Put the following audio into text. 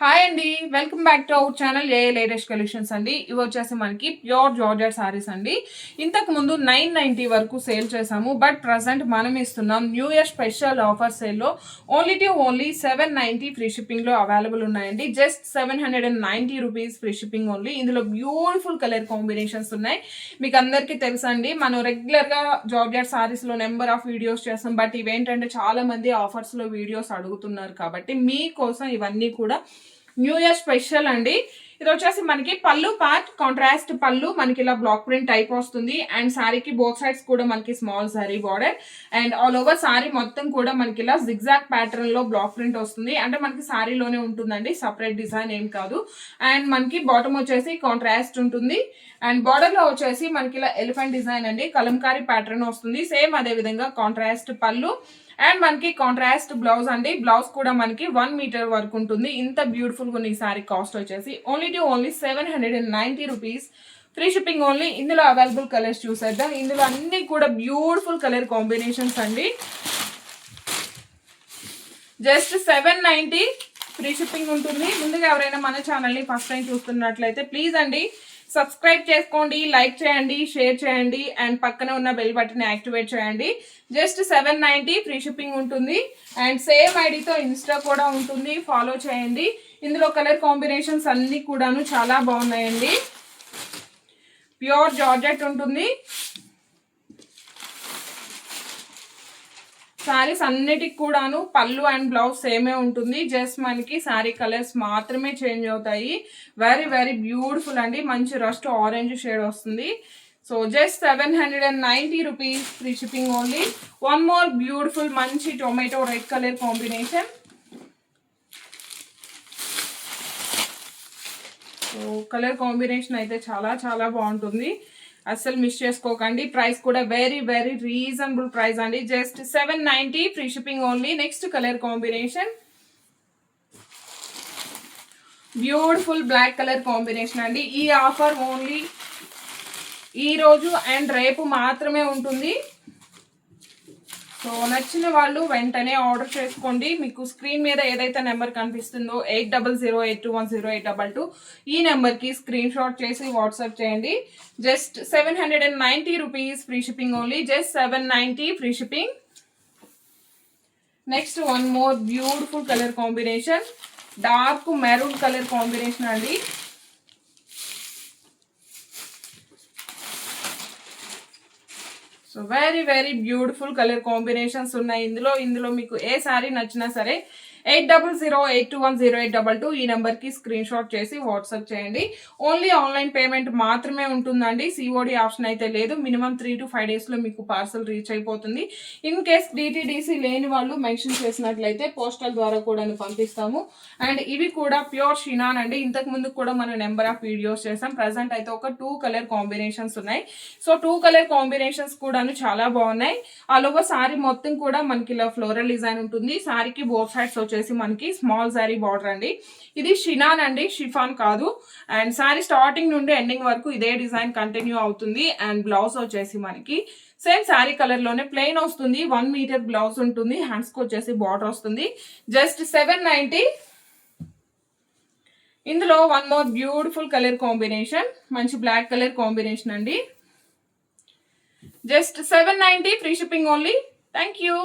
Hi అండి, welcome back to our channel A latest collections అండి. ఇవి వచ్చేసి మనకి ప్యూర్ జార్జెట్ సారీస్ అండి. ఇంతకు ముందు 990 వరకు సేల్ చేసాము, బట్ ప్రజెంట్ మనం ఇస్తున్నాం న్యూ ఇయర్ స్పెషల్ ఆఫర్ సేల్లో ఓన్లీ 790 ఫ్రీ షిప్పింగ్ లో అవైలబుల్ ఉన్నాయండి. Just 790 rupees free shipping only. ఇందులో బ్యూటిఫుల్ కలర్ కాంబినేషన్స్ ఉన్నాయి. మీకు అందరికీ తెలుసండి, మనం రెగ్యులర్ గా జార్జెట్ సారీస్ లో నెంబర్ ఆఫ్ వీడియోస్ చేస్తాం, బట్ ఇవేంటంటే చాలా మంది ఆఫర్స్ లో వీడియోస్ అడుగుతున్నారు కాబట్టి మీకోసం ఇవన్నీ కూడా న్యూ ఇయర్ స్పెషల్ అండి. ఇది వచ్చేసి మనకి పళ్ళు పార్ట్ కాంట్రాస్ట్ పళ్ళు, మనకి ఇలా బ్లాక్ ప్రింట్ టైప్ వస్తుంది. అండ్ సారీకి బోత్ సైడ్స్ కూడా మనకి small sorry border, and all over sorry మొత్తం కూడా మనకి ఇలా జిగ్జాగ్ ప్యాటర్న్ లో బ్లాక్ ప్రింట్ వస్తుంది. అంటే మనకి సారీలోనే ఉంటుందండి, సపరేట్ డిజైన్ ఏం కాదు. అండ్ మనకి బాటమ్ వచ్చేసి కాంట్రాస్ట్ ఉంటుంది. అండ్ బార్డర్ లో వచ్చేసి మనకి ఇలా ఎలిఫెంట్ డిజైన్ అండి, కలంకారీ ప్యాటర్న్ వస్తుంది. సేమ్ అదే విధంగా కాంట్రాస్ట్ పళ్ళు అండ్ మనకి కాంట్రాస్ట్ బ్లౌజ్ అండి. బ్లౌజ్ కూడా మనకి 1 మీటర్ వరకు ఉంటుంది. ఇంత బ్యూటిఫుల్ గా ఈ సారీ కాస్ట్ వచ్చేసి only 790 rupees free shipping only. ఇందులో అవైలబుల్ కలర్స్ చూసేద్దాం. ఇందులో అన్ని కూడా బ్యూటిఫుల్ కలర్ కాంబినేషన్స్ అండి. జస్ట్ 790 ఫ్రీ షిప్పింగ్ ఉంటుంది. ముందుగా ఎవరైనా మన ఛానల్ని ఫస్ట్ టైం చూస్తున్నట్లయితే ప్లీజ్ అండి సబ్స్క్రైబ్ చేసుకోండి, లైక్ చేయండి, షేర్ చేయండి, అండ్ పక్కన ఉన్న బెల్ బటన్ యాక్టివేట్ చేయండి. జస్ట్ 790 ఫ్రీ షిప్పింగ్ ఉంటుంది. అండ్ సేమ్ ఐడితో ఇన్స్టా కూడా ఉంటుంది, ఫాలో చేయండి. ఇందులో కలర్ కాంబినేషన్స్ అన్ని కూడాను చాలా బాగున్నాయండి. ప్యూర్ జార్జెట్ ఉంటుంది. శారీస్ అన్నిటికి కూడాను పళ్ళు అండ్ బ్లౌజ్ సేమే ఉంటుంది. జస్ట్ మనకి శారీ కలర్స్ మాత్రమే చేంజ్ అవుతాయి. వెరీ బ్యూటిఫుల్ అండి. మంచి రస్ట్ ఆరెంజ్ షేడ్ వస్తుంది. So just 790 rupees free shipping only. One more beautiful మంచి tomato red colour combination. So colour combination అయితే చాలా బాగుంటుంది. అస్సలు మిస్ చేసుకోకండి. ప్రైస్ కూడా వెరీ రీజనబుల్ ప్రైస్ అండి. Just 790 free shipping only. Next colour combination beautiful black colour combination అండి. ఈ ఆఫర్ ఓన్లీ ఈ రోజు అండ్ రేపు మాత్రమే ఉంటుంది. సో నచ్చిన వాళ్ళు వెంటనే ఆర్డర్ చేసుకోండి. మీకు స్క్రీన్ మీద ఏదైతే నెంబర్ కనిపిస్తుందో 8008210822 ఈ నెంబర్కి స్క్రీన్ షాట్ చేసి వాట్సాప్ చేయండి. Just 790 rupees free shipping only. Just 790 free shipping. Next one more beautiful colour combination, dark maroon colour combination అండి. So very beautiful colour combinations ఉన్నాయి ఇందులో మీకు ఏ సారీ నచ్చినా సరే 8008210822 ఈ నెంబర్కి స్క్రీన్ షాట్ చేసి వాట్సాప్ చేయండి. ఓన్లీ ఆన్లైన్ పేమెంట్ మాత్రమే ఉంటుందండి. సిఓడి ఆప్షన్ అయితే లేదు. మినిమం 3 to 5 డేస్లో మీకు పార్సల్ రీచ్ అయిపోతుంది. ఇన్ కేస్ డిటిడిసి లేని వాళ్ళు మెన్షన్ చేసినట్లయితే పోస్టల్ ద్వారా కూడా పంపిస్తాము. అండ్ ఇవి కూడా ప్యూర్ షినాన్ అండి. ఇంతకు ముందు కూడా మనం నెంబర్ ఆఫ్ వీడియోస్ చేసాం. ప్రజెంట్ అయితే ఒక 2 కలర్ కాంబినేషన్స్ ఉన్నాయి. సో 2 కలర్ కాంబినేషన్స్ కూడా చాలా బాగున్నాయి. ఆల్ ఓవర్ సారీ మొత్తం కూడా మనకి ఇలా ఫ్లోరల్ డిజైన్ ఉంటుంది. సారీకి బోత్ సైడ్స్ వచ్చేసి మనకి స్మాల్ సారీ బార్డర్ అండి. ఇది షినాన్ అండి, షిఫాన్ కాదు. అండ్ సారీ స్టార్టింగ్ నుండి ఎండింగ్ వరకు ఇదే డిజైన్ కంటిన్యూ అవుతుంది. అండ్ బ్లౌజ్ వచ్చేసి మనకి సేమ్ శారీ కలర్ లోనే ప్లెయిన్ వస్తుంది. 1 మీటర్ బ్లౌజ్ ఉంటుంది. హ్యాండ్స్ కి వచ్చేసి బార్డర్ వస్తుంది. జస్ట్ 790. ఇందులో one more beautiful colour combination, మంచి బ్లాక్ కలర్ కాంబినేషన్ అండి. Just 790 free shipping only. Thank you.